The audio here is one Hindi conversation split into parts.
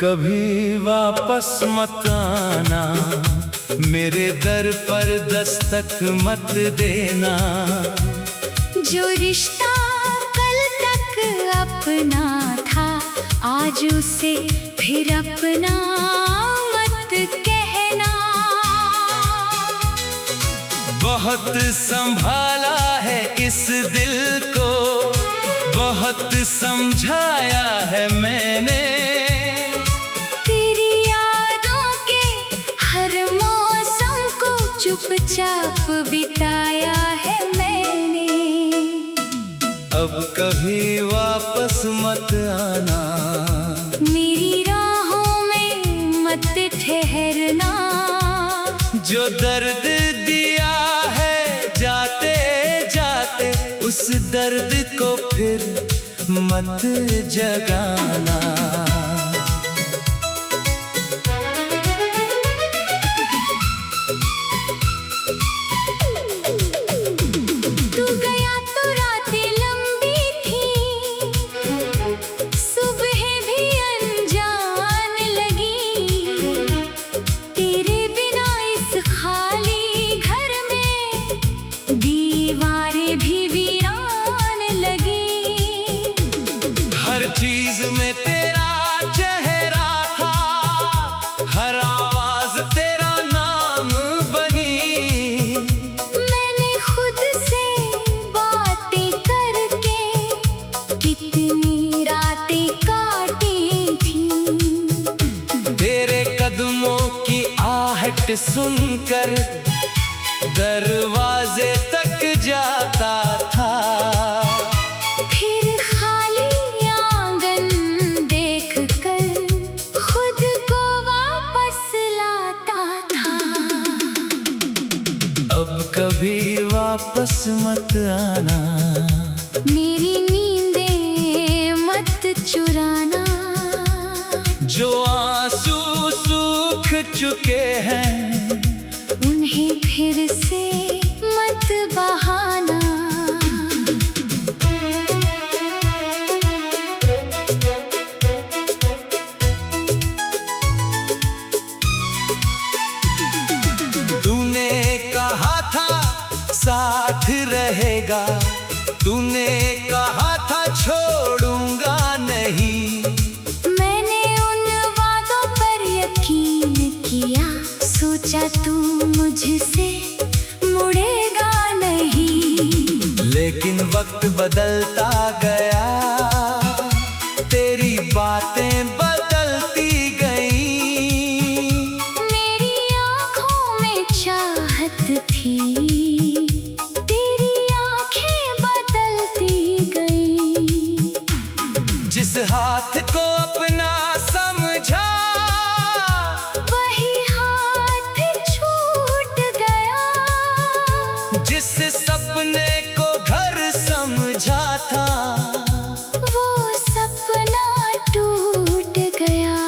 कभी वापस मत आना, मेरे दर पर दस्तक मत देना। जो रिश्ता कल तक अपना था, आज उसे फिर अपना मत कहना। बहुत संभाला है इस दिल को, बहुत समझाया है मैंने। तेरी यादों के हर मौसम को चुपचाप बिताया है मैंने। अब कभी वापस मत आना, मेरी राहों में मत ठहरना। जो दर्द दिया है जाते जाते, उस दर्द को फिर मत जगाना। तू गया तो रातें लंबी थी, सुबह भी अनजान लगी। तेरे बिना इस खाली घर में दीवारें भी वीरान लगी। हर चीज में तेरा चेहरा था, हर आवाज तेरा नाम बनी। मैंने खुद से बातें करके कितनी रातें काटी थी। तेरे कदमों की आहट सुनकर दरवाजे तक जाता था। फिर खाली आंगन देखकर खुद को वापस लाता था। अब कभी वापस मत आना, मेरी नींदें मत चुराना। जो आंसू सूख चुके हैं, उन्हें फिर से मत बहाना। तूने कहा था साथ रहेगा, तूने कहा था छोड़ूंगा नहीं। मैंने उन वादों पर यकीन किया, सोचा तू मुझसे मुड़ेगा नहीं। लेकिन वक्त बदलता गया, तेरी बातें बदलती गई। मेरी आँखों में चाहत थी, तेरी आँखें बदलती गई। जिस हाथ को अपना समझा, वही हाथ छूट गया। जिस सपने को घर समझा था, वो सपना टूट गया।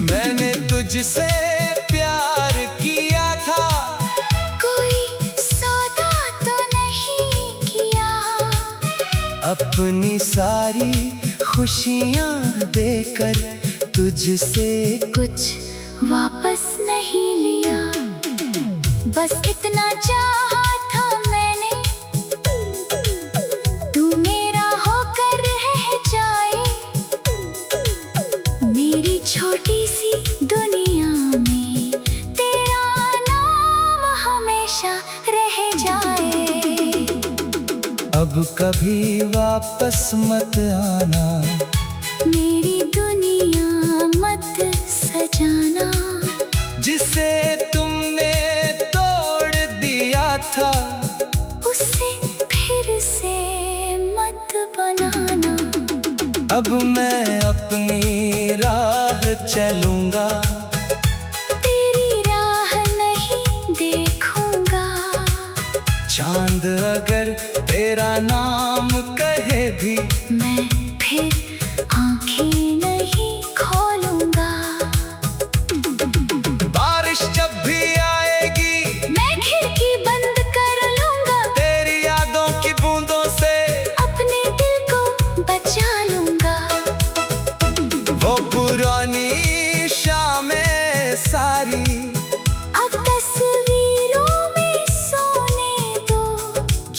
मैंने तुझसे प्यार किया था, कोई सौदा तो नहीं किया। अपनी सारी खुशियाँ देकर तुझसे कुछ वापस नहीं लिया। बस इतना चाहा था मैंने, तू मेरा होकर रह जाए। मेरी छोटी सी दुनिया में तेरा नाम हमेशा रह जाए। अब कभी वापस मत आना, मेरी दुनिया मत सजाना। जिसे तुमने तोड़ दिया था, उसे फिर से मत बनाना। अब मैं अपनी राह चलूंगा, तेरी राह नहीं देखूंगा। चांद अगर तेरा नाम कहे भी, मैं फिर आंखें नहीं खोलूंगा। बारिश जब भी आएगी, मैं खिड़की बंद कर लूंगा। तेरी यादों की बूंदों से अपने दिल को बचा लूंगा। वो पूरा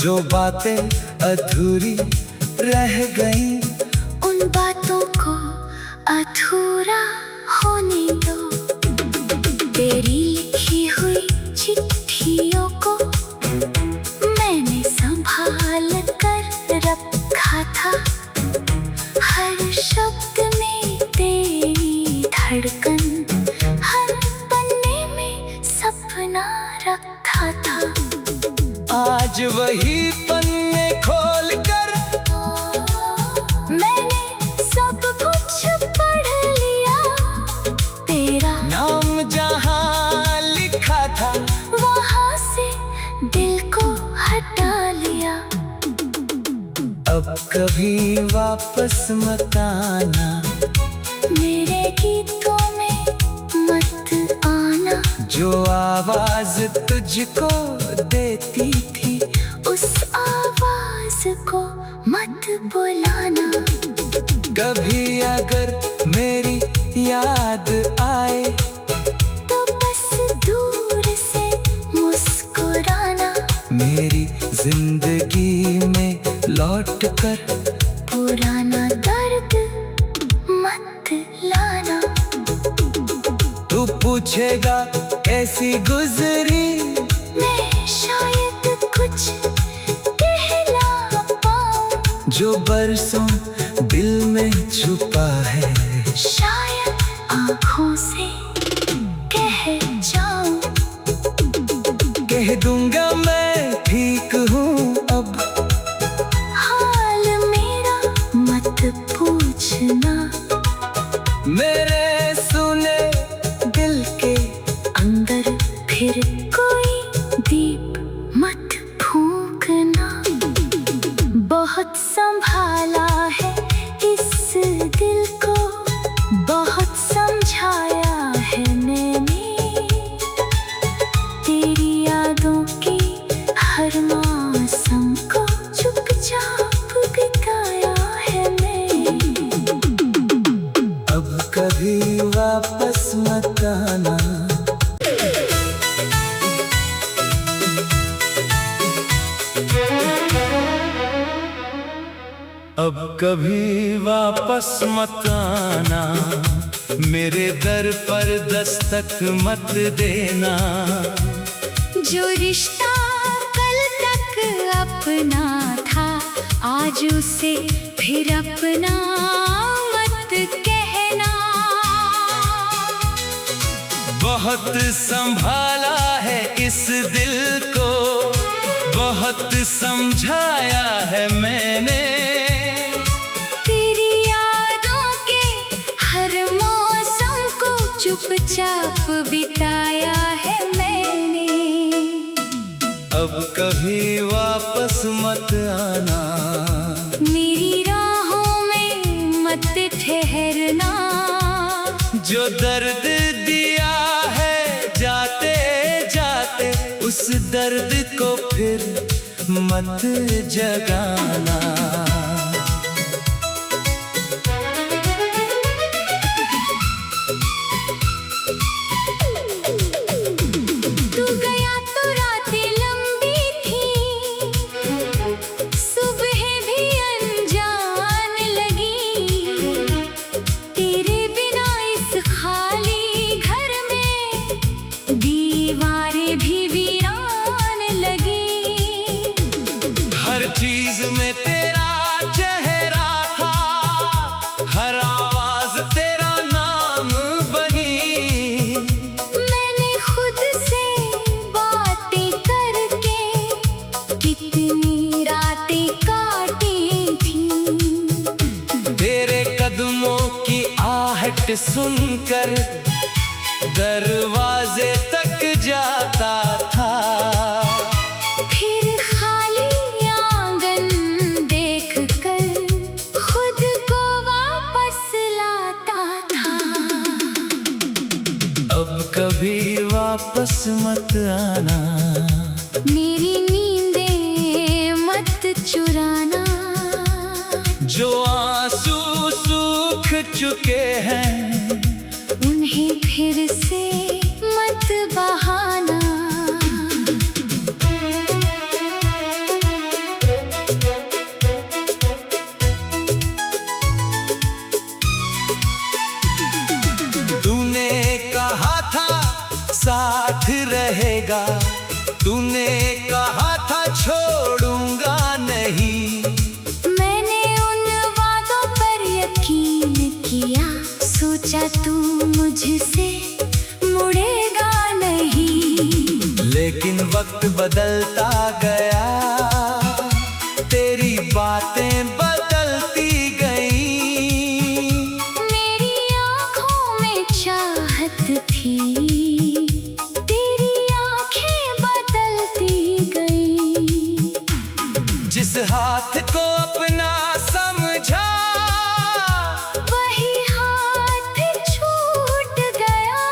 जो बातें अधूरी रह गई, उन बातों को अधूरा होने दो। तेरी लिखी हुई चिट्ठियों को मैंने संभाल कर रखा था। हर शब्द में तेरी धड़कन, हर पन्ने में सपना रखा था। आज वही पन्ने खोल कर मैंने सब कुछ पढ़ लिया। तेरा नाम जहाँ लिखा था, वहाँ से दिल को हटा लिया। अब कभी वापस मत आना, मेरे गीतों में मत आना। जो आवाज तुझको देती थी, उस आवाज को मत बुलाना। कभी अगर मेरी याद आए, तो बस दूर से मुस्कुराना। मेरी जिंदगी में लौट कर पुराना दर्द मत लाना। तू पूछेगा कैसी गुजरी, मैं शायद कुछ कहला पाऊं। जो बरसों दिल में छुपा है, शायद आँखों से कह जाऊं। कह दूंगा मैं ठीक हूँ अब, हाल मेरा मत पूछना। मेरे सुने दिल के अंदर फिर कोई दीप मत फूंकना। बहुत संभाला है इस दिल को, बहुत समझाया है मैंने। तेरी यादों की हर मौसम को चुपचाप बिताया है मैं। अब कभी वापस मत आना। अब कभी वापस मत आना, मेरे दर पर दस्तक मत देना। जो रिश्ता कल तक अपना था, आज उसे फिर अपना मत कहना। बहुत संभाला है इस दिल को, बहुत समझाया है मैंने। तेरी यादों के हर मौसम को चुपचाप बिताया है मैंने। अब कभी वापस मत आना, मेरी राहों में मत ठहरना। जो दर्द दिया है जाते जाते, उस दर्द को फिर मत जगाना। तू गया तो रातें लंबी थी, सुबह भी अनजान लगी। तेरे बिना इस खाली घर में दीवारें भी वीरान लगी। हर चीज में तेरा चेहरा था, हर आवाज तेरा नाम बनी। मैंने खुद से बातें करके कितनी रातें काटी थी। तेरे कदमों की आहट सुनकर दरवाजे तक जाता था। फिर खाली आंगन देखकर खुद को वापस लाता था। अब कभी वापस मत आना, मेरी नींदें मत चुराना। जो आंसू सूख चुके हैं, उन्हें फिर से मत बहाना। बदलता गया, तेरी बातें बदलती गई। मेरी आँखों में चाहत थी, तेरी आँखें बदलती गई। जिस हाथ को अपना समझा, वही हाथ छूट गया।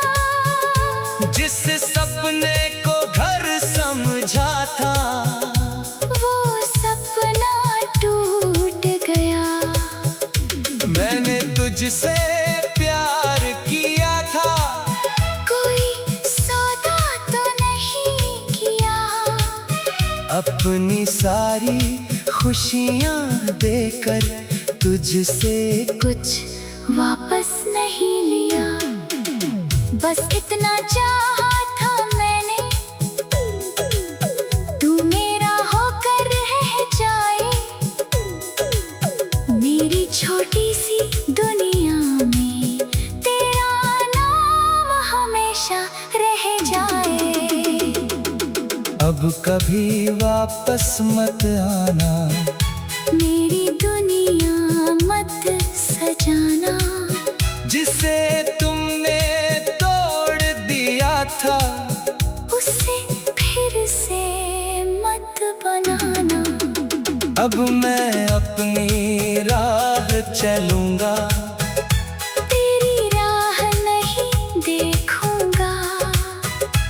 जिस सपने को घर समझा था, वो सपना टूट गया। मैंने तुझसे प्यार किया था, कोई सौदा तो नहीं किया। अपनी सारी खुशियाँ देकर तुझसे कुछ वापस नहीं लिया। बस इतना चाहा था मैंने, तू मेरा होकर रह जाए। मेरी छोटी सी दुनिया में तेरा नाम हमेशा रह जाए। अब कभी वापस मत आना, मेरी दुनिया मत सजाना। जिसे तुमने तोड़ दिया था, उसे फिर से मत बनाना। अब मैं अपनी राह चलूंगा, तेरी राह नहीं देखूंगा।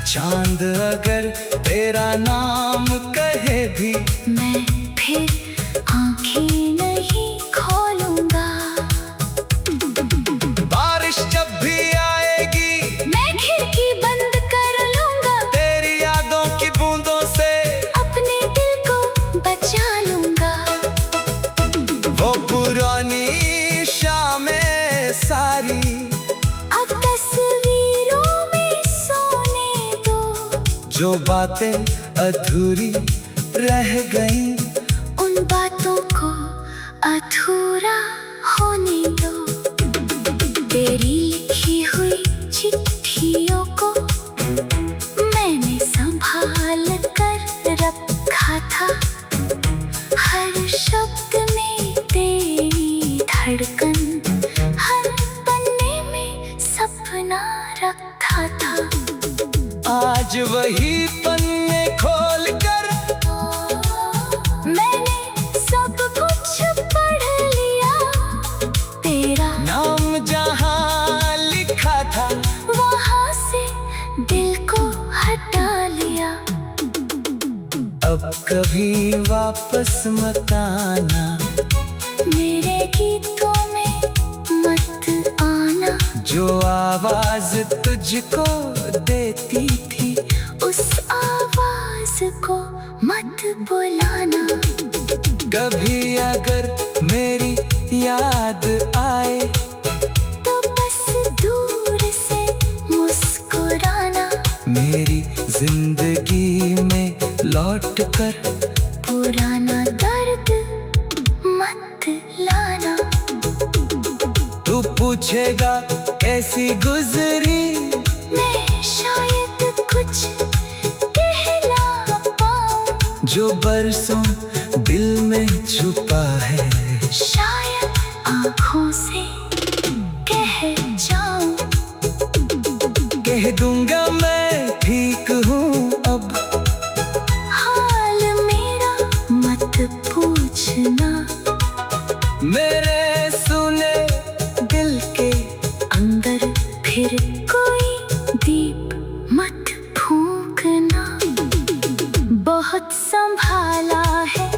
चांद अगर तेरा नाम कहे भी, मैं फिर आंखें नहीं खोलूंगा। बारिश जब भी आएगी, मैं खिड़की बंद कर लूंगा। तेरी यादों की बूंदों से अपने दिल को बचा लूंगा। वो पुरानी शामें सारी अब तस्वीरों में सोने दो। जो बातें अधूरी रह गई, उन बातों को अधूरा होने दो। तेरी लिखी हुई चिट्ठियों को मैंने संभाल कर रखा था। हर शब्द में तेरी धड़कन, हर पन्ने में सपना रखा था। आज वही पन्ने खोल कर मैंने सब कुछ पढ़ लिया। तेरा नाम जहाँ लिखा था, वहाँ से दिल को हटा लिया। अब कभी वापस मत आना, मेरे गीतों में मत आना। जो आवाज तुझको देती थी, उस आवाज को मत बुलाना। कभी अगर मेरी याद आए, तो बस दूर से मुस्कुराना। मेरी जिंदगी में लौट कर पुराना दर्द मत लाना। तू पूछेगा कैसी गुजरी, मैं शायद कुछ कहला पाऊं। जो बरसों दिल में छुपा है, शायद आँखों से कह जाऊं। कह दूंगा मैं ठीक हूँ अब, हाल मेरा मत पूछना। मेरे सुने दिल के अंदर फिर कोई दीप मत फूंकना। बहुत संभाला है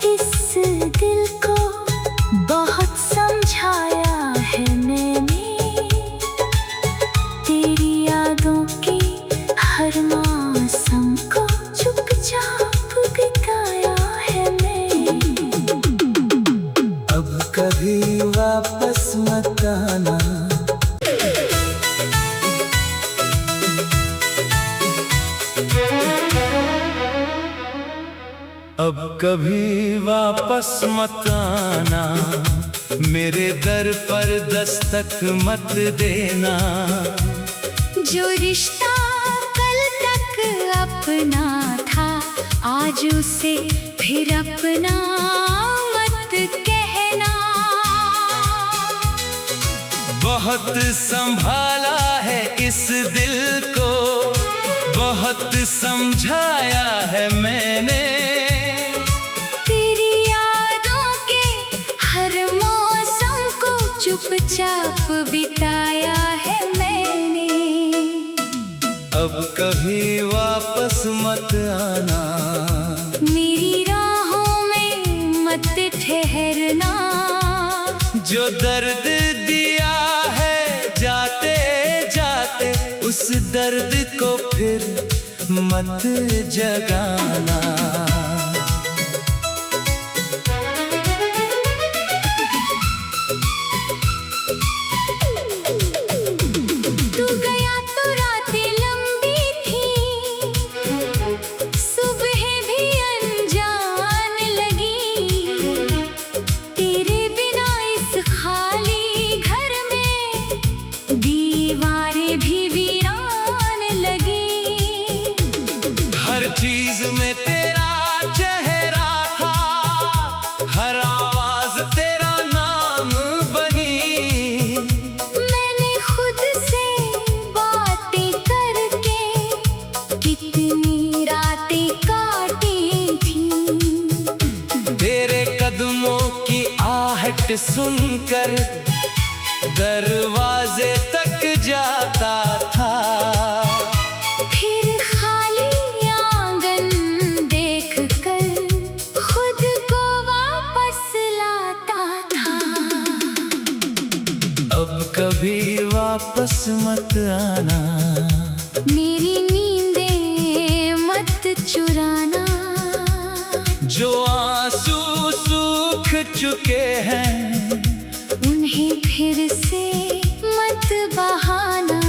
इस दिल को, बहुत समझाया है मैंने। तेरी यादों की हर मौसम को चुपचाप बिताया है मैं। अब कभी वापस मत आना। अब कभी वापस मत आना, मेरे दर पर दस्तक मत देना। जो रिश्ता कल तक अपना था, आज उसे फिर अपना मत कहना। बहुत संभाला है इस दिल को, बहुत समझाया है मैंने। तेरी यादों के हर मौसम को चुपचाप बिताया है मैंने। अब कभी वापस मत आना, मेरी राहों में मत ठहरना। जो दर्द दिया है जाते जाते, उस दर्द को फिर मत जगाना। तू गया तो रातें लंबी थी, सुबह भी अनजान लगी। तेरे बिना इस खाली घर में दीवारें भी वीरान लगी। हर चीज में तेरा चेहरा था, हर आवाज तेरा नाम बनी। मैंने खुद से बातें करके कितनी रातें काटी थी। तेरे कदमों की आहट सुनकर दरवाजे तक जाता था। फिर खाली आंगन देखकर खुद को वापस लाता था। अब कभी वापस मत आना, मेरी नींदें मत चुराना। जो आंसू सूख चुके हैं उन्हें फिर से मत बहाना।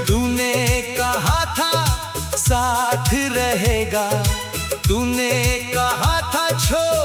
तूने कहा था साथ रहेगा, तूने कहा था छोड़